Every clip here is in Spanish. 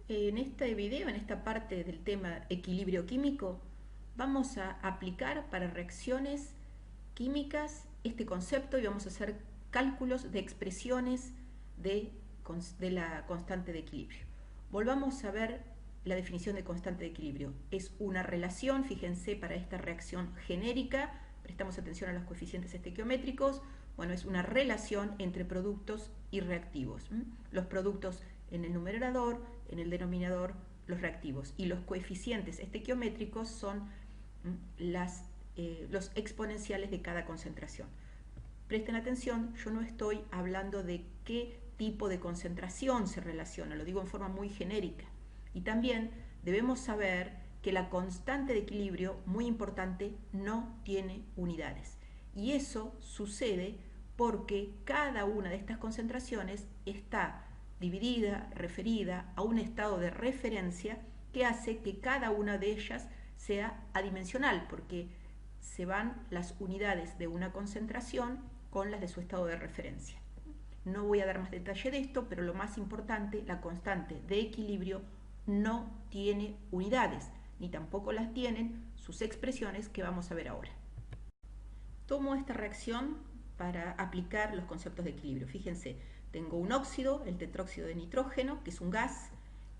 En este video, en esta parte del tema equilibrio químico, vamos a aplicar para reacciones químicas este concepto y vamos a hacer cálculos de expresiones de la constante de equilibrio. Volvamos a ver la definición de constante de equilibrio. Es una relación, fíjense, para esta reacción genérica, prestamos atención a los coeficientes estequiométricos, bueno, es una relación entre productos y reactivos. Los productos en el numerador, en el denominador, los reactivos. Y los coeficientes estequiométricos son los exponenciales de cada concentración. Presten atención, yo no estoy hablando de qué tipo de concentración se relaciona, lo digo en forma muy genérica. Y también debemos saber que la constante de equilibrio, muy importante, no tiene unidades. Y eso sucede porque cada una de estas concentraciones está dividida, referida a un estado de referencia que hace que cada una de ellas sea adimensional, porque se van las unidades de una concentración con las de su estado de referencia. No voy a dar más detalle de esto, pero lo más importante, la constante de equilibrio no tiene unidades, ni tampoco las tienen sus expresiones que vamos a ver ahora. Tomo esta reacción para aplicar los conceptos de equilibrio. Fíjense, tengo un óxido, el tetróxido de nitrógeno, que es un gas,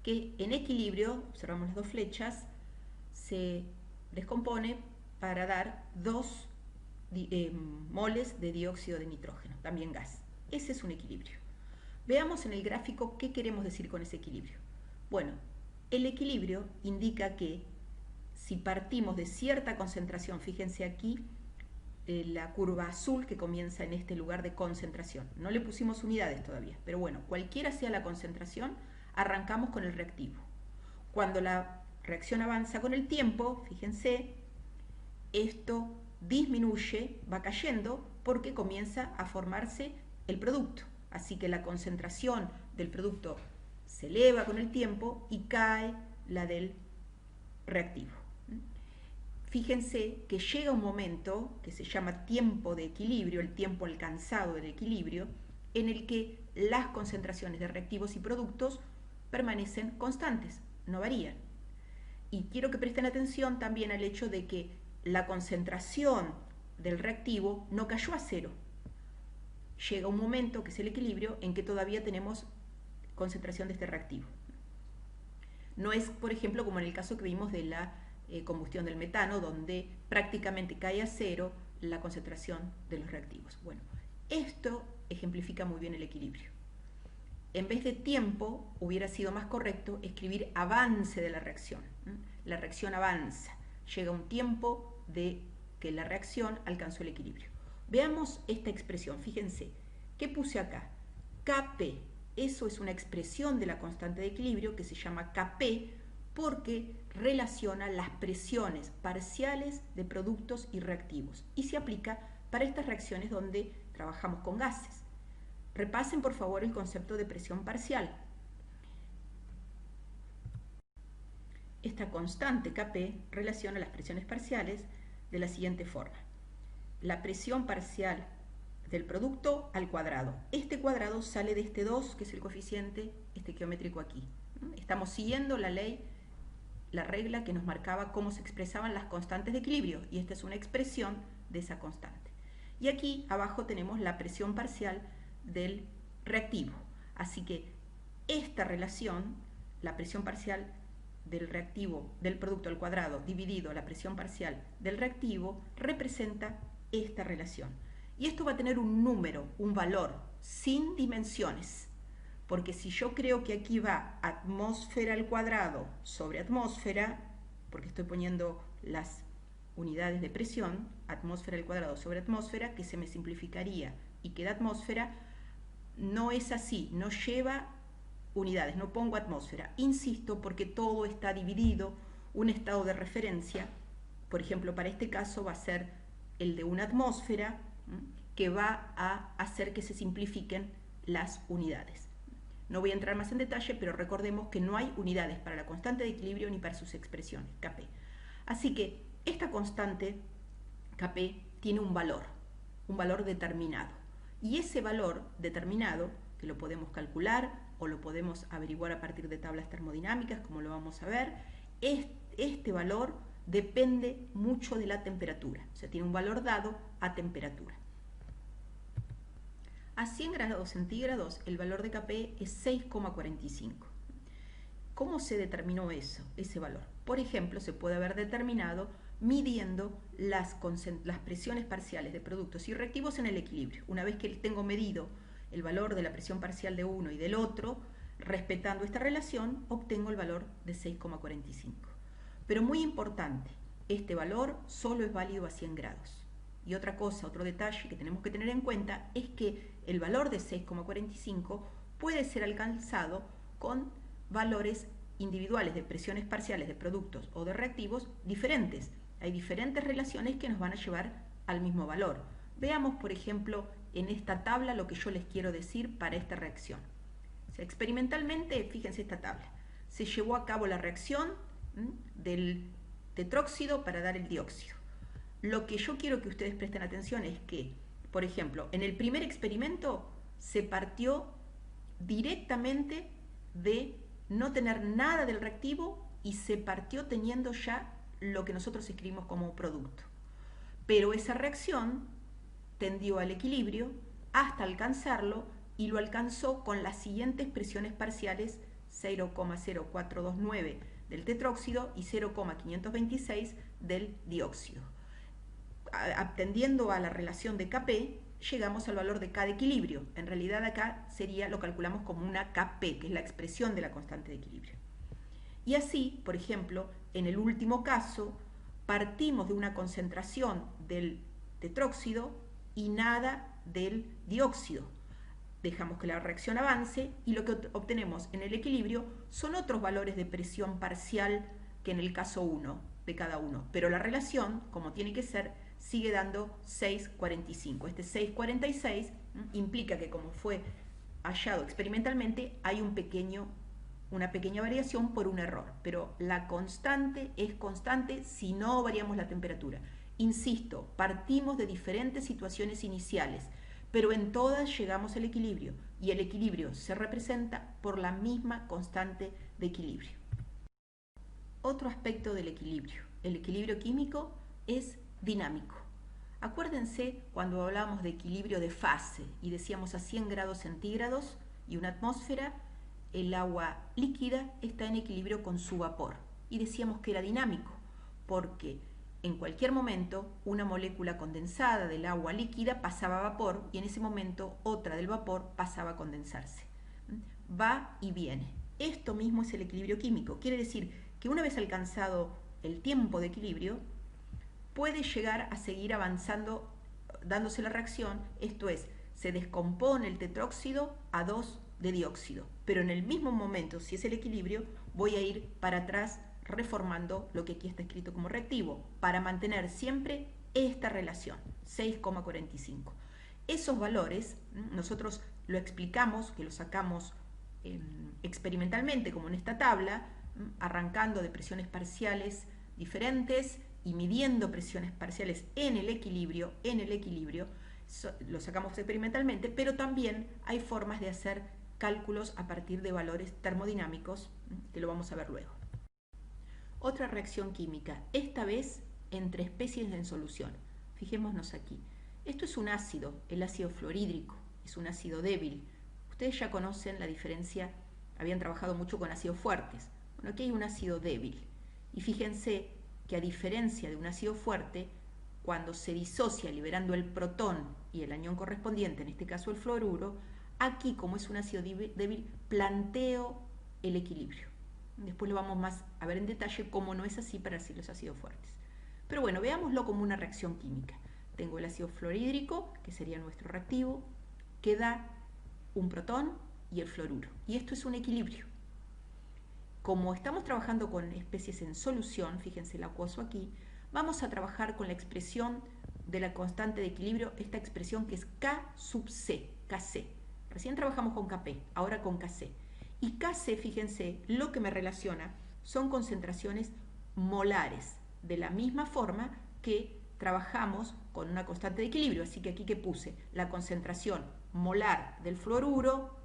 que en equilibrio, observamos las dos flechas, se descompone para dar 2 moles de dióxido de nitrógeno, también gas. Ese es un equilibrio. Veamos en el gráfico qué queremos decir con ese equilibrio. Bueno, el equilibrio indica que si partimos de cierta concentración, fíjense aquí, la curva azul que comienza en este lugar de concentración. No le pusimos unidades todavía, pero bueno, cualquiera sea la concentración, arrancamos con el reactivo. Cuando la reacción avanza con el tiempo, fíjense, esto disminuye, va cayendo, porque comienza a formarse el producto. Así que la concentración del producto se eleva con el tiempo y cae la del reactivo. Fíjense que llega un momento que se llama tiempo de equilibrio, el tiempo alcanzado del equilibrio, en el que las concentraciones de reactivos y productos permanecen constantes, no varían. Y quiero que presten atención también al hecho de que la concentración del reactivo no cayó a cero. Llega un momento, que es el equilibrio, en que todavía tenemos concentración de este reactivo. No es, por ejemplo, como en el caso que vimos de la combustión del metano, donde prácticamente cae a cero la concentración de los reactivos. Bueno, esto ejemplifica muy bien el equilibrio. En vez de tiempo, hubiera sido más correcto escribir avance de la reacción. La reacción avanza. Llega un tiempo de que la reacción alcanzó el equilibrio. Veamos esta expresión. Fíjense, ¿qué puse acá? Kp. Eso es una expresión de la constante de equilibrio que se llama Kp porque relaciona las presiones parciales de productos y reactivos y se aplica para estas reacciones donde trabajamos con gases. Repasen por favor el concepto de presión parcial. Esta constante Kp relaciona las presiones parciales de la siguiente forma. La presión parcial del producto al cuadrado. Este cuadrado sale de este 2, que es el coeficiente estequiométrico aquí. Estamos siguiendo la ley, la regla que nos marcaba cómo se expresaban las constantes de equilibrio, y esta es una expresión de esa constante. Y aquí abajo tenemos la presión parcial del reactivo. Así que esta relación, la presión parcial del reactivo del producto al cuadrado dividido la presión parcial del reactivo, representa esta relación. Y esto va a tener un número, un valor, sin dimensiones. Porque si yo creo que aquí va atmósfera al cuadrado sobre atmósfera, porque estoy poniendo las unidades de presión, atmósfera al cuadrado sobre atmósfera, que se me simplificaría y queda atmósfera, no es así, no lleva unidades, no pongo atmósfera. Insisto, porque todo está dividido, un estado de referencia, por ejemplo, para este caso va a ser el de una atmósfera, que va a hacer que se simplifiquen las unidades. No voy a entrar más en detalle, pero recordemos que no hay unidades para la constante de equilibrio ni para sus expresiones, Kp. Así que esta constante, Kp, tiene un valor determinado. Y ese valor determinado, que lo podemos calcular o lo podemos averiguar a partir de tablas termodinámicas, como lo vamos a ver, este valor depende mucho de la temperatura, o sea, tiene un valor dado a temperatura. A 100 grados centígrados el valor de Kp es 6,45. ¿Cómo se determinó ese valor? Por ejemplo, se puede haber determinado midiendo las presiones parciales de productos y reactivos en el equilibrio. Una vez que tengo medido el valor de la presión parcial de uno y del otro, respetando esta relación, obtengo el valor de 6,45. Pero muy importante, este valor solo es válido a 100 grados. Y otra cosa, otro detalle que tenemos que tener en cuenta es que el valor de 6,45 puede ser alcanzado con valores individuales de presiones parciales de productos o de reactivos diferentes. Hay diferentes relaciones que nos van a llevar al mismo valor. Veamos, por ejemplo, en esta tabla lo que yo les quiero decir para esta reacción. O sea, experimentalmente, fíjense esta tabla. Se llevó a cabo la reacción del tetróxido para dar el dióxido. Lo que yo quiero que ustedes presten atención es que, por ejemplo, en el primer experimento se partió directamente de no tener nada del reactivo y se partió teniendo ya lo que nosotros escribimos como producto. Pero esa reacción tendió al equilibrio hasta alcanzarlo y lo alcanzó con las siguientes presiones parciales: 0,0429 del tetróxido y 0,526 del dióxido. Atendiendo a la relación de Kp, llegamos al valor de K de equilibrio. En realidad acá lo calculamos como una Kp, que es la expresión de la constante de equilibrio. Y así, por ejemplo, en el último caso, partimos de una concentración del tetróxido y nada del dióxido. Dejamos que la reacción avance y lo que obtenemos en el equilibrio son otros valores de presión parcial que en el caso 1 de cada uno. Pero la relación, como tiene que ser, sigue dando 6,45. Este 6,46 implica que, como fue hallado experimentalmente, hay una pequeña variación por un error, pero la constante es constante si no variamos la temperatura. Insisto, partimos de diferentes situaciones iniciales, pero en todas llegamos al equilibrio, y el equilibrio se representa por la misma constante de equilibrio. Otro aspecto del equilibrio. El equilibrio químico es dinámico. Acuérdense cuando hablábamos de equilibrio de fase y decíamos a 100 grados centígrados y una atmósfera, el agua líquida está en equilibrio con su vapor. Y decíamos que era dinámico, porque en cualquier momento una molécula condensada del agua líquida pasaba a vapor y en ese momento otra del vapor pasaba a condensarse. Va y viene. Esto mismo es el equilibrio químico. Quiere decir que una vez alcanzado el tiempo de equilibrio, puede llegar a seguir avanzando, dándose la reacción, esto es, se descompone el tetróxido a 2 de dióxido, pero en el mismo momento, si es el equilibrio, voy a ir para atrás reformando lo que aquí está escrito como reactivo, para mantener siempre esta relación, 6,45. Esos valores, nosotros lo explicamos, que lo sacamos experimentalmente, como en esta tabla, arrancando de presiones parciales diferentes y midiendo presiones parciales en el equilibrio, lo sacamos experimentalmente, pero también hay formas de hacer cálculos a partir de valores termodinámicos, que lo vamos a ver luego. Otra reacción química, esta vez entre especies en solución. Fijémonos aquí. Esto es un ácido, el ácido fluorhídrico, es un ácido débil. Ustedes ya conocen la diferencia, habían trabajado mucho con ácidos fuertes. Bueno, aquí hay un ácido débil. Y fíjense que a diferencia de un ácido fuerte, cuando se disocia liberando el protón y el anión correspondiente, en este caso el fluoruro, aquí, como es un ácido débil, planteo el equilibrio. Después lo vamos más a ver en detalle cómo no es así para los ácidos fuertes. Pero bueno, veámoslo como una reacción química. Tengo el ácido fluorhídrico, que sería nuestro reactivo, que da un protón y el fluoruro. Y esto es un equilibrio. Como estamos trabajando con especies en solución, fíjense el acuoso aquí, vamos a trabajar con la expresión de la constante de equilibrio, esta expresión que es K sub C, Kc. Recién trabajamos con Kp, ahora con Kc. Y Kc, fíjense, lo que me relaciona son concentraciones molares, de la misma forma que trabajamos con una constante de equilibrio. Así que aquí que puse la concentración molar del fluoruro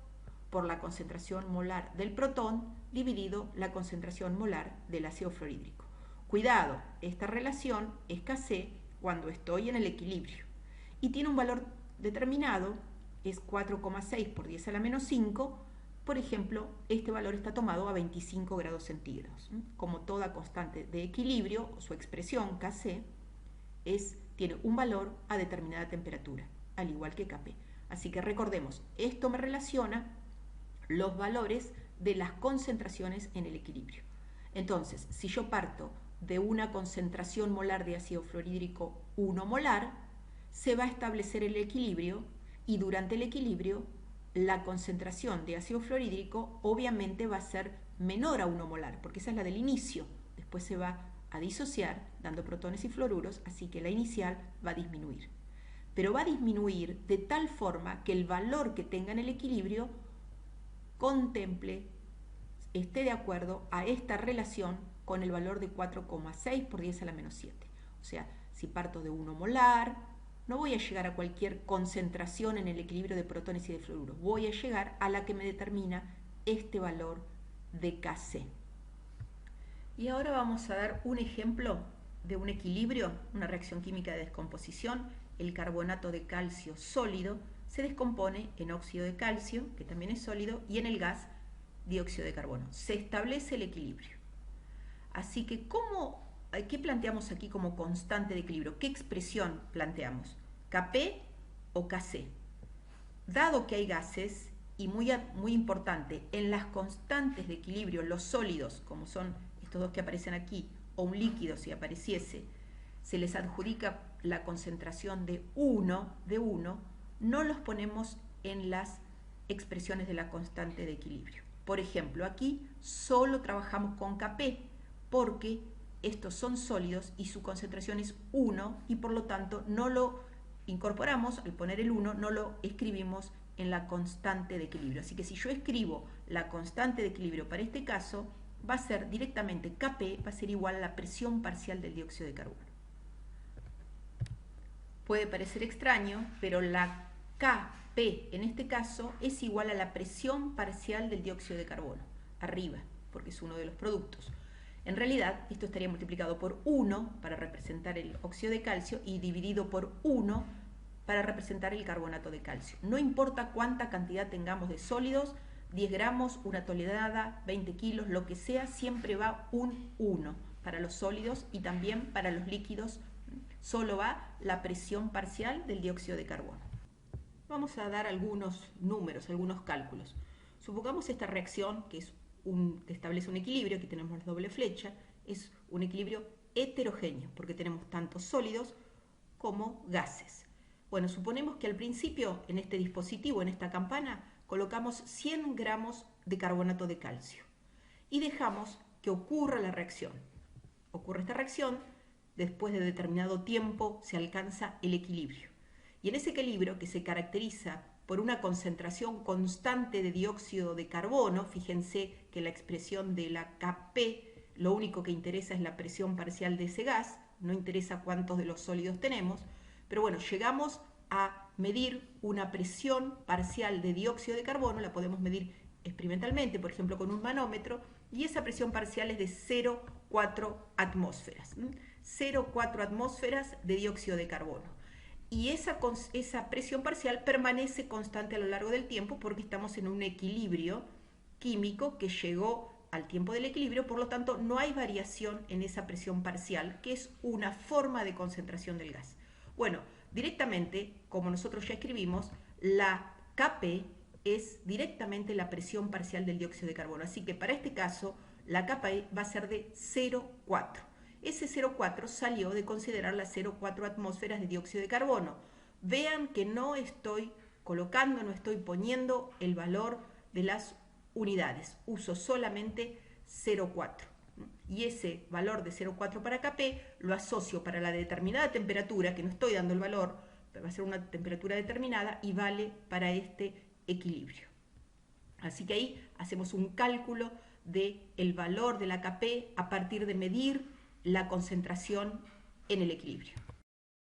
por la concentración molar del protón dividido la concentración molar del ácido fluorhídrico. Cuidado, esta relación es Kc cuando estoy en el equilibrio y tiene un valor determinado, es 4,6 por 10 a la menos 5. Por ejemplo, este valor está tomado a 25 grados centígrados. Como toda constante de equilibrio, su expresión Kc tiene un valor a determinada temperatura, al igual que Kp. Así que recordemos, esto me relaciona los valores de las concentraciones en el equilibrio. Entonces, si yo parto de una concentración molar de ácido fluorhídrico 1 molar, se va a establecer el equilibrio y durante el equilibrio la concentración de ácido fluorhídrico obviamente va a ser menor a 1 molar, porque esa es la del inicio. Después se va a disociar dando protones y fluoruros, así que la inicial va a disminuir. Pero va a disminuir de tal forma que el valor que tenga en el equilibrio esté de acuerdo a esta relación con el valor de 4,6 por 10 a la menos 7. O sea, si parto de 1 molar, no voy a llegar a cualquier concentración en el equilibrio de protones y de fluoruros. Voy a llegar a la que me determina este valor de Kc. Y ahora vamos a dar un ejemplo de un equilibrio, una reacción química de descomposición. El carbonato de calcio sólido se descompone en óxido de calcio, que también es sólido, y en el gas dióxido de carbono. Se establece el equilibrio. Así que, ¿qué planteamos aquí como constante de equilibrio? ¿Qué expresión planteamos? ¿Kp o Kc? Dado que hay gases, y muy importante, en las constantes de equilibrio, los sólidos, como son estos dos que aparecen aquí, o un líquido si apareciese, se les adjudica la concentración de 1, no los ponemos en las expresiones de la constante de equilibrio. Por ejemplo, aquí solo trabajamos con Kp porque estos son sólidos y su concentración es 1 y por lo tanto no lo incorporamos, al poner el 1 no lo escribimos en la constante de equilibrio. Así que si yo escribo la constante de equilibrio para este caso, va a ser directamente Kp, va a ser igual a la presión parcial del dióxido de carbono. Puede parecer extraño, pero la Kp en este caso es igual a la presión parcial del dióxido de carbono, arriba, porque es uno de los productos. En realidad, esto estaría multiplicado por 1 para representar el óxido de calcio y dividido por 1 para representar el carbonato de calcio. No importa cuánta cantidad tengamos de sólidos, 10 gramos, una tonelada, 20 kilos, lo que sea, siempre va un 1 para los sólidos y también para los líquidos. Solo va la presión parcial del dióxido de carbono. Vamos a dar algunos números, algunos cálculos. Supongamos esta reacción, que establece un equilibrio, aquí tenemos la doble flecha, es un equilibrio heterogéneo, porque tenemos tanto sólidos como gases. Bueno, suponemos que al principio, en este dispositivo, en esta campana, colocamos 100 gramos de carbonato de calcio y dejamos que ocurra la reacción. Ocurre esta reacción, después de determinado tiempo se alcanza el equilibrio. Y en ese equilibrio, que se caracteriza por una concentración constante de dióxido de carbono, fíjense que la expresión de la Kp, lo único que interesa es la presión parcial de ese gas, no interesa cuántos de los sólidos tenemos, pero bueno, llegamos a medir una presión parcial de dióxido de carbono, la podemos medir experimentalmente, por ejemplo con un manómetro, y esa presión parcial es de 0,4 atmósferas. 0,4 atmósferas de dióxido de carbono. Y esa presión parcial permanece constante a lo largo del tiempo porque estamos en un equilibrio químico que llegó al tiempo del equilibrio, por lo tanto no hay variación en esa presión parcial, que es una forma de concentración del gas. Bueno, directamente, como nosotros ya escribimos, la Kp es directamente la presión parcial del dióxido de carbono. Así que para este caso, la Kp va a ser de 0,4. Ese 0,4 salió de considerar las 0,4 atmósferas de dióxido de carbono. Vean que no estoy colocando, no estoy poniendo el valor de las unidades. Uso solamente 0,4. Y ese valor de 0,4 para Kp lo asocio para la determinada temperatura, que no estoy dando el valor, pero va a ser una temperatura determinada y vale para este equilibrio. Así que ahí hacemos un cálculo del valor de la Kp a partir de medir la concentración en el equilibrio.